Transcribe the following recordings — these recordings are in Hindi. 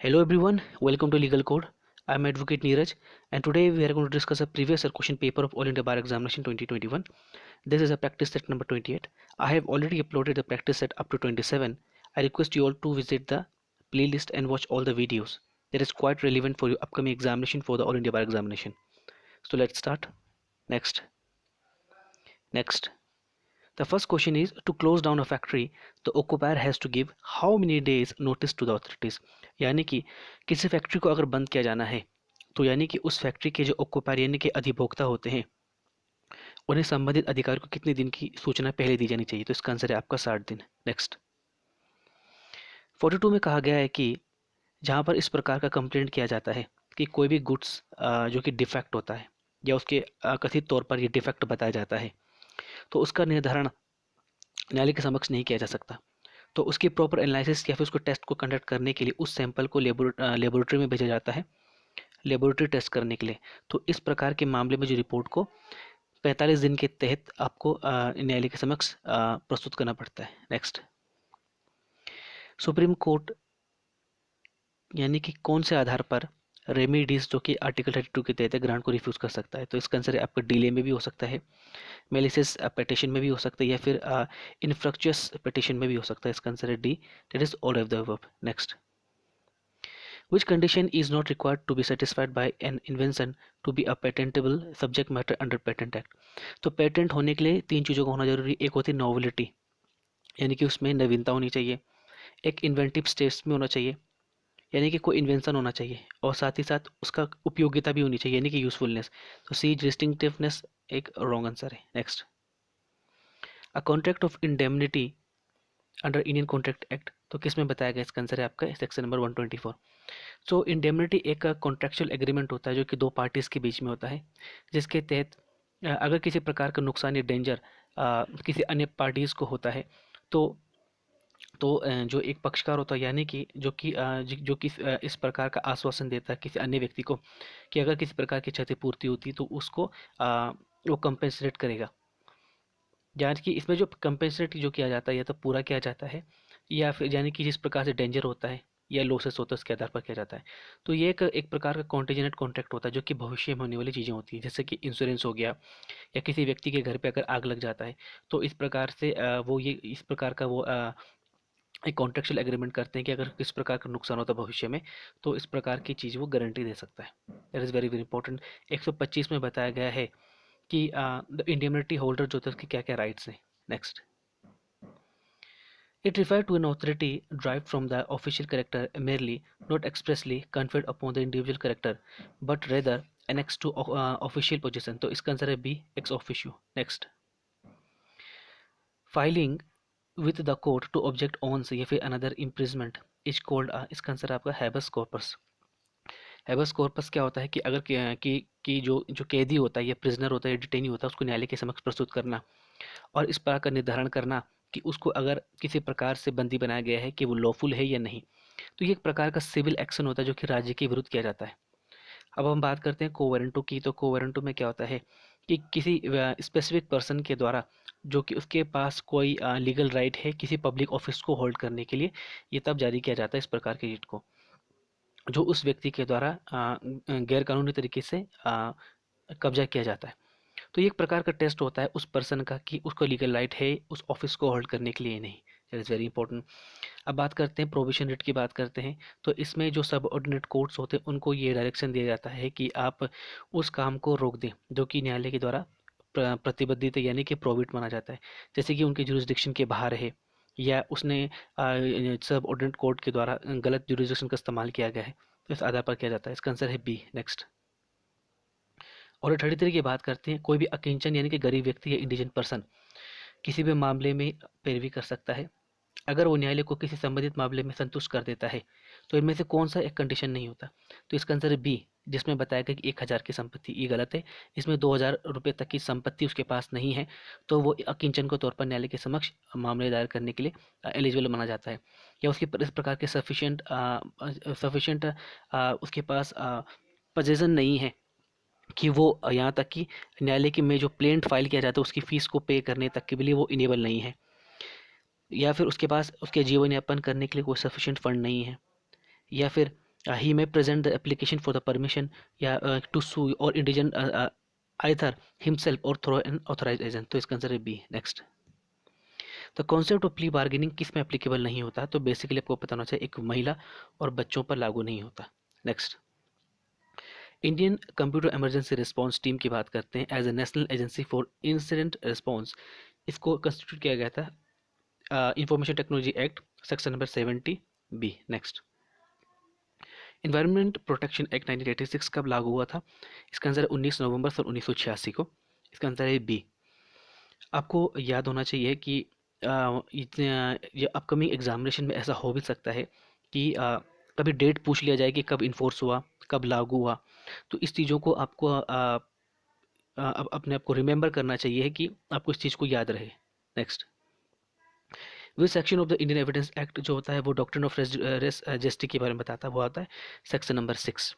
Hello everyone, welcome to Legal Code. I'm Advocate Neeraj, and today we are going to discuss a previous year question paper of All India Bar Examination 2021. This is a practice set number 28. I have already uploaded the practice set up to 27. I request you all to visit the playlist and watch all the videos. That is quite relevant for your upcoming examination for the All India Bar Examination. So let's start. Next. Next. The first question is, to close down a factory, the occupier has to give how many days notice to the authorities. यानी कि किसी फैक्ट्री को अगर बंद किया जाना है तो यानी कि उस फैक्ट्री के जो occupier यानी कि अधिभोक्ता होते हैं उन्हें संबंधित अधिकारी को कितने दिन की सूचना पहले दी जानी चाहिए। तो इसका आंसर है आपका 60 दिन। नेक्स्ट। 42 में कहा गया है कि जहाँ पर इस प्रकार का कंप्लेंट किया जाता है कि कोई भी गुड्स जो कि डिफेक्ट होता है या उसके कथित तौर पर ये डिफेक्ट बताया जाता है तो उसका निर्धारण न्यायालय के समक्ष नहीं किया जा सकता। तो उसकी प्रॉपर एनालिसिस या फिर उसको टेस्ट को कंडक्ट करने के लिए उस सैंपल को लेबोरेटरी में भेजा जाता है लेबोरेटरी टेस्ट करने के लिए। तो इस प्रकार के मामले में जो रिपोर्ट को 45 दिन के तहत आपको न्यायालय के समक्ष प्रस्तुत करना पड़ता है। नेक्स्ट। सुप्रीम कोर्ट यानी कि कौन से आधार पर रेमेडीज जो कि आर्टिकल 32 के तहत ग्रांट को रिफ्यूज़ कर सकता है। तो इसका आंसर आपका डिले में भी हो सकता है, मेलिसियस पिटिशन में भी हो सकता है या फिर इनफ्रक्चुअस पिटिशन में भी हो सकता है। इसका आंसर है D, that is all of the above. Next. Which condition is not required to be satisfied by an invention to be a patentable subject matter under Patent Act? तो पेटेंट होने के लिए तीन चीज़ों का होना जरूरी। एक होती है नोवेलिटी यानी कि उसमें नवीनता होनी चाहिए, एक इन्वेंटिव स्टेज में होना चाहिए यानी कि कोई इन्वेंशन होना चाहिए, और साथ ही साथ उसका उपयोगिता भी होनी चाहिए यानी कि यूजफुलनेस। तो सी डिस्टिंक्टिवनेस एक रॉन्ग आंसर है। Next. A contract of indemnity under Indian contract act, तो किस में बताया गया। इसका आंसर है आपका सेक्शन नंबर 124। सो इंडेमनिटी एक कॉन्ट्रैक्चुअल एग्रीमेंट होता है जो कि दो पार्टीज के बीच में होता है, जिसके तहत अगर किसी प्रकार का नुकसान या डेंजर किसी अन्य पार्टीज को होता है तो जो एक पक्षकार होता है यानी कि जो कि इस प्रकार का आश्वासन देता है किसी अन्य व्यक्ति को कि अगर किसी प्रकार की क्षतिपूर्ति होती तो उसको वो कंपेंसेट करेगा। यानी कि इसमें जो कंपेंसेट जो किया जाता है या तो पूरा किया जाता है या फिर यानी कि जिस प्रकार से डेंजर होता है या लॉसेस होता है उसके आधार पर किया जाता है। तो ये एक प्रकार का कॉन्टीजेंट कॉन्ट्रैक्ट होता है जो कि भविष्य में होने वाली चीज़ें होती हैं, जैसे कि इंश्योरेंस हो गया या किसी व्यक्ति के घर पे अगर आग लग जाता है तो इस प्रकार से वो ये इस प्रकार का वो एक कॉन्ट्रेक्चुअल एग्रीमेंट करते हैं कि अगर किस प्रकार का नुकसान होता है भविष्य में तो इस प्रकार की चीज़ वो गारंटी दे सकता है। That is very very important. 125 में बताया गया है कि द इंडेमनिटी होल्डर जो होता है उसके क्या क्या राइट्स हैं। Next. It referred to an authority derived from the official character merely, not expressly conferred upon the individual character, but rather annexed to official position. तो इसका आंसर है B, ex officio. Next. Filing with the court to object on या फिर another imprisonment is called इसका आंसर आपका habeas corpus. हैबस कॉर्पस क्या होता है कि अगर कि जो कैदी होता है या प्रिजनर होता है या डिटेनी होता है उसको न्यायालय के समक्ष प्रस्तुत करना और इस प्रकार का निर्धारण करना कि उसको अगर किसी प्रकार से बंदी बनाया गया है कि वो लॉफुल है या नहीं। तो ये एक प्रकार का सिविल एक्शन होता है जो कि राज्य के विरुद्ध किया जाता है। अब हम बात करते हैं कोवेरेंटो की। तो कोवेरेंटो में क्या होता है कि किसी स्पेसिफिक पर्सन के द्वारा जो कि उसके पास कोई लीगल राइट है किसी पब्लिक ऑफिस को होल्ड करने के लिए, ये तब जारी किया जाता है इस प्रकार के रिट को जो उस व्यक्ति के द्वारा गैर कानूनी तरीके से कब्जा किया जाता है। तो ये एक प्रकार का टेस्ट होता है उस पर्सन का कि उसको लीगल राइट है उस ऑफिस को होल्ड करने के लिए नहीं। That is very important. अब बात करते हैं प्रोविशन रेट की बात करते हैं। तो इसमें जो सब ऑर्डिनेट कोर्ट्स होते हैं उनको ये डायरेक्शन दिया जाता है कि आप उस काम को रोक दें जो कि न्यायालय के द्वारा प्रतिबद्धित है यानी कि प्रोविट माना जाता है, जैसे कि उनके जुरिस्डिक्शन के बाहर है या उसने सब ऑर्डिनेट कोर्ट के द्वारा गलत जुरिस्डिक्शन का इस्तेमाल किया गया है तो इस आधार पर किया जाता है। इसका आंसर है बी। नेक्स्ट। और 33 की बात करते हैं। कोई भी अकिंचन यानी कि गरीब व्यक्ति या इंडिजन पर्सन किसी भी मामले में पैरवी कर सकता है अगर वो न्यायालय को किसी संबंधित मामले में संतुष्ट कर देता है। तो इनमें से कौन सा एक कंडीशन नहीं होता। तो इसका आंसर है बी, जिसमें बताया गया कि 1000 की संपत्ति। ये गलत है। इसमें 2000 रुपये तक की संपत्ति उसके पास नहीं है तो वो अकिंचन के तौर पर न्यायालय के समक्ष मामले दायर करने के लिए एलिजिबल माना जाता है, या उसके इस प्रकार के सफिशिएंट उसके पास पोजीशन नहीं है कि वो यहाँ तक कि न्यायालय के में जो प्लेंट फाइल किया जाता है उसकी फ़ीस को पे करने तक के लिए वो इनेबल नहीं है, या फिर उसके पास उसके जीवन यापन करने के लिए कोई सफिशिएंट फंड नहीं है, या फिर ही may present the application for the permission या to sue or indigent either himself or through an authorized agent, तो इसका आंसर है B. Next, the concept of plea bargaining किस में एप्लीकेबल नहीं होता, तो बेसिकली आपको पता होना चाहिए एक महिला और बच्चों पर लागू नहीं होता। Next, Indian computer emergency response team की बात करते हैं as a national agency for incident response, इसको कंस्टिट्यूट किया गया था information technology act section number 70 B. Next, environment protection act 1986 कब लागू हुआ था, इसका आंसर है 19 नवंबर सन 1986 को, इसका आंसर है बी। आपको याद होना चाहिए कि ये अपकमिंग एग्जामिनेशन में ऐसा हो भी सकता है कि कभी डेट पूछ लिया जाए कि कब इन्फोर्स हुआ, कब लागू हुआ, तो इस चीज़ों को आपको अपने आप को रिमेंबर करना चाहिए कि आपको इस चीज़ को याद रहे। Next, which section of the Indian evidence act जो होता है वो डॉक्ट्रिन ऑफ जस्टिस के बारे में बताता है, वो आता है सेक्शन नंबर 6,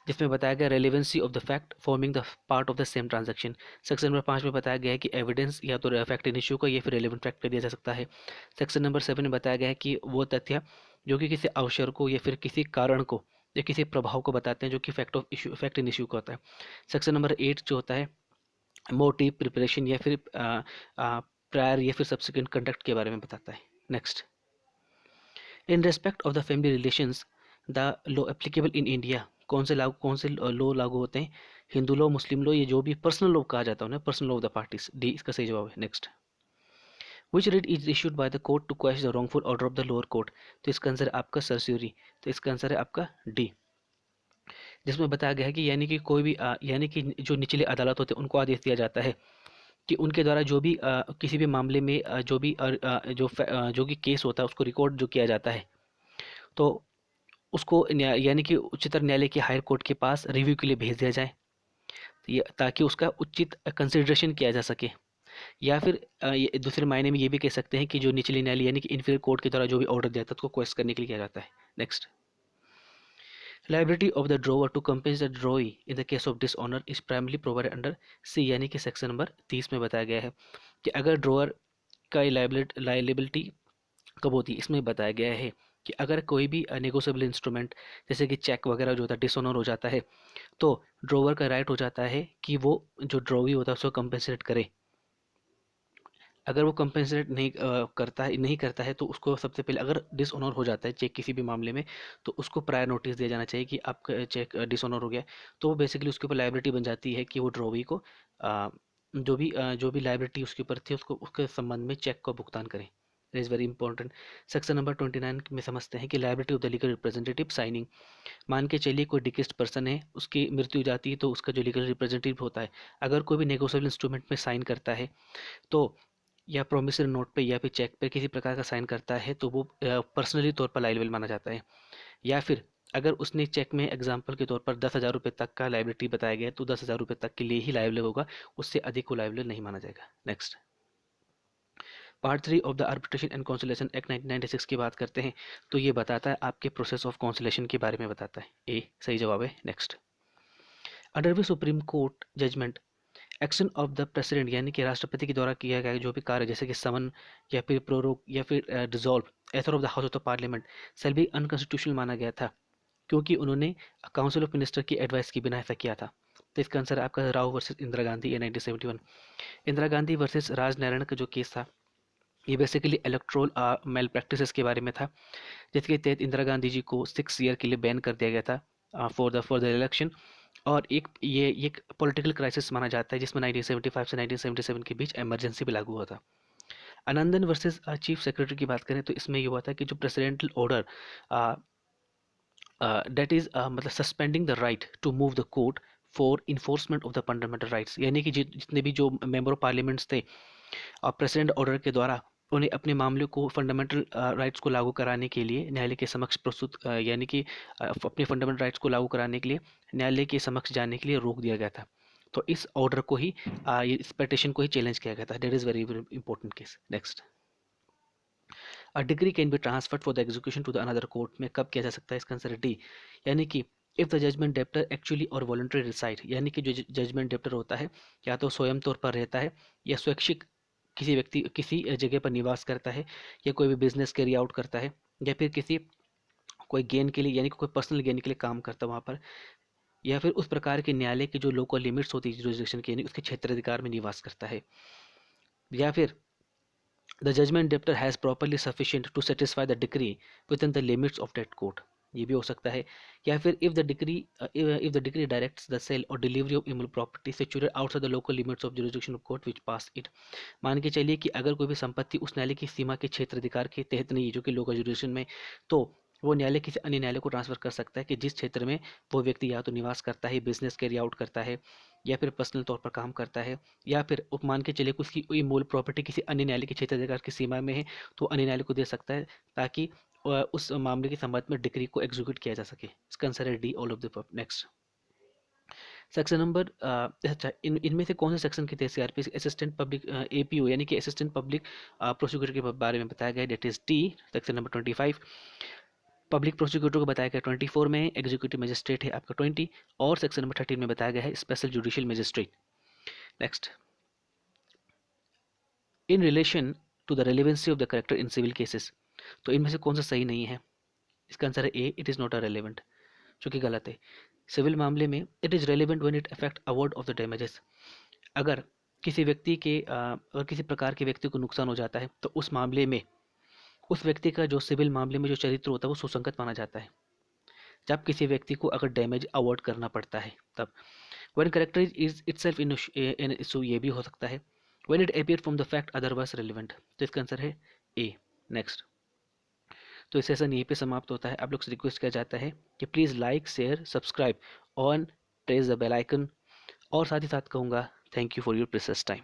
जिसमें बताया गया relevancy of the fact forming the part of the same transaction. Section number 5 में बताया गया है कि एविडेंस या तो फैक्ट इन इशू का या फिर रेलेवेंट फैक्ट का दिया जा सकता है। सेक्शन नंबर 7 में बताया गया है कि वो तथ्य जो कि किसी अवसर को या फिर किसी कारण को या किसी प्रभाव को बताते हैं जो कि फैक्ट इन इशू का होता है। सेक्शन नंबर 8 जो होता है मोटिव, प्रिपरेशन या फिर प्रायर या फिर सब्सिक्वेंट कंडक्ट के बारे में बताता है। Next, in respect of the family relations the law applicable in India, कौन से लॉ लागू होते हैं, हिंदू लॉ, मुस्लिम लॉ, ये जो भी पर्सनल लॉ कहा जाता है उन्हें personal law of the parties, D इसका सही जवाब है। Next, which writ is issued by the court to quash the wrongful order of the lower court, तो इसका आंसर है आपका सरस्यूरी, तो इसका आंसर है आपका डी, जिसमें बताया गया है कि यानी कि कोई भी यानी कि जो निचले अदालत होते हैं उनको आदेश दिया जाता है कि उनके द्वारा जो भी किसी भी मामले में जो भी जो कि केस होता है उसको रिकॉर्ड जो किया जाता है, तो उसको यानी कि उच्चतर न्यायालय के हायर कोर्ट के पास रिव्यू के लिए भेज दिया जाए, ताकि उसका उचित कंसिडरेशन किया जा सके, या फिर ये दूसरे मायने में ये भी कह सकते हैं कि जो निचले न्यायालय यानी कि इन्फीरियर कोर्ट के द्वारा जो भी ऑर्डर दिया था उसको क्वेश्चन करने के लिए किया जाता है। Next, liability of the drawer to compensate the drawee in the case of dishonour is primarily provided under C, यानी कि सेक्शन नंबर 30 में बताया गया है कि अगर ड्रॉवर का लाइबिलिटी कब होती है, इसमें बताया गया है कि अगर कोई भी नेगोशिएबल इंस्ट्रूमेंट जैसे कि चेक वगैरह जो होता है डिसऑनर हो जाता है, तो ड्रॉवर का राइट हो जाता है कि वो जो ड्रॉवी होता है उसको कंपेंसेट करे। अगर वो कंपेंसेट नहीं करता है तो उसको सबसे पहले अगर डिसऑनर हो जाता है चेक किसी भी मामले में, तो उसको प्रायर नोटिस दिया जाना चाहिए कि आपका चेक डिसऑनर हो गया, तो वो बेसिकली उसके ऊपर लाइबिलिटी बन जाती है कि वो ड्रॉवी को जो भी लाइबिलिटी उसके ऊपर थी उसको उसके संबंध में चेक का भुगतान करें। It is very important. Section number 29 में समझते हैं कि liability of the legal representative signing, मान के चलिए कोई डिकेस्ड पर्सन है, उसकी मृत्यु हो जाती है, तो उसका जो लीगल रिप्रेजेंटेटिव होता है अगर कोई भी नेगोशिएबल इंस्ट्रूमेंट में साइन करता है, तो या प्रोमिसरी नोट पे या फिर चेक पे किसी प्रकार का साइन करता है, तो वो पर्सनली तौर पर लाइबल माना जाता है। या फिर अगर उसने चेक में एग्जाम्पल के तौर पर 10,000 रुपये तक का लाइबिलिटी बताया गया है, तो 10,000 रुपये तक के लिए ही लाइबल होगा, उससे अधिक को लाइबल नहीं माना जाएगा। Next, part 3 of the arbitration and conciliation act 1996 की बात करते हैं, तो ये बताता है आपके प्रोसेस ऑफ कॉन्सुलेशन के बारे में बताता है, ए सही जवाब है। Next, under the supreme court judgement action of the president, यानी कि राष्ट्रपति के द्वारा किया गया जो भी कार्य जैसे कि समन या फिर प्रोरोग या फिर dissolve either of the house of the parliament cell भी अनकॉन्स्टिट्यूशनल माना गया था, क्योंकि उन्होंने काउंसिल ऑफ मिनिस्टर की एडवाइस के बिना ऐसा किया था। तो इसका आंसर आपका राव वर्सेस इंदिरा गांधी, 1971। इंदिरा गांधी वर्सेस राजनारायण का जो केस था ये बेसिकली इलेक्ट्रोल मेल प्रैक्टिसेस के बारे में था, जिसके तहत इंदिरा गांधी जी को 6 ईयर के लिए बैन कर दिया गया था फॉर द इलेक्शन। और ये एक पॉलिटिकल क्राइसिस माना जाता है जिसमें 1975 से 1977 के बीच इमरजेंसी भी लागू हुआ था। आनंदन वर्सेस चीफ सेक्रेटरी की बात करें तो इसमें ये हुआ था कि जो प्रेसिडेंटल ऑर्डर दैट इज मतलब suspending the right to move the court for enforcement of the fundamental rights, यानी कि जितने भी जो मेंबर ऑफ पार्लियामेंट्स थे प्रेसिडेंट ऑर्डर के द्वारा उन्हें अपने मामले को फंडामेंटल राइट्स को लागू कराने के लिए न्यायालय के समक्ष प्रस्तुत यानी कि अपने फंडामेंटल राइट्स को लागू कराने के लिए न्यायालय के समक्ष जाने के लिए रोक दिया गया था। तो इस ऑर्डर को ही इस पेटिशन को ही चैलेंज किया गया था। That is very important case. Next, a decree can be transferred for the execution to the another court, में कब किया जा सकता है, इसका आंसर है डी, यानी कि if the judgement debtor actually और वॉलंटरी रिसाइड, यानी कि जो जजमेंट डेप्टर होता है या तो स्वयं तौर पर रहता है या स्वैच्छिक किसी व्यक्ति किसी जगह पर निवास करता है या कोई भी बिजनेस कैरी आउट करता है या फिर किसी कोई गेन के लिए यानी कि कोई पर्सनल गेन के लिए काम करता है वहाँ पर, या फिर उस प्रकार के न्यायालय की जो लोकल लिमिट्स होती है जुरिस्डिक्शन की, यानी उसके क्षेत्राधिकार में निवास करता है, या फिर the judgement debtor has properly sufficient to satisfy the decree within the limits of that court, ये भी हो सकता है। या फिर if the decree directs the sale और delivery of immovable property situated outside the local limits of jurisdiction of court which pass it, मान के चलिए कि अगर कोई भी संपत्ति उस न्यायालय की सीमा के क्षेत्राधिकार के तहत नहीं है जो कि लोकल जुरिस्डिक्शन में, तो वो न्यायालय किसी अन्य न्यायालय को ट्रांसफर कर सकता है कि जिस क्षेत्र में वो व्यक्ति या तो निवास करता है, बिजनेस कैरी आउट करता है, या फिर पर्सनल तौर पर काम करता है, या फिर मान के चलिए कि उसकी कोई मूल प्रॉपर्टी किसी अन्य न्यायालय के क्षेत्राधिकार की सीमा में है, तो अन्य न्यायालय को दे सकता है ताकि उस मामले के संबंध में डिक्री को एग्जीक्यूट किया जा सके। इसका आंसर है D, all of the next. Section number अच्छा, इनमें से कौन से सेक्शन के तहत सीआरपीसी असिस्टेंट पब्लिक एपीओ यानी कि असिस्टेंट पब्लिक प्रोसिक्यूटर के बारे में बताया गया, date is T, section number 25। Public prosecutor को बताया गया 24 में, एग्जीक्यूटिव मजिस्ट्रेट है आपका 20, और सेक्शन नंबर 13 में बताया गया है special judicial magistrate. Next, in relation to the relevancy of the character in civil cases, तो इनमें से कौन सा सही नहीं है? इसका आंसर है A, it is not a relevant, जो कि गलत है। सिविल मामले में it is relevant when it affect award of the damages, अगर किसी व्यक्ति के अगर किसी प्रकार के व्यक्ति को नुकसान हो जाता है तो उस मामले में उस व्यक्ति का जो सिविल मामले में जो चरित्र होता है वो सुसंगत माना जाता है। जब किसी व्यक्ति को अगर डैमेज अवार्ड करना पड़ता है तब, when character is itself in issue, ये भी हो सकता है। When it appear from the fact otherwise relevant, तो इसका आंसर है ए। नेक्स्ट, तो इस सेशन यहीं पे समाप्त होता है। आप लोग से रिक्वेस्ट किया जाता है कि please like, share, subscribe on press the bell icon, और साथ ही साथ कहूँगा thank you for your precious time.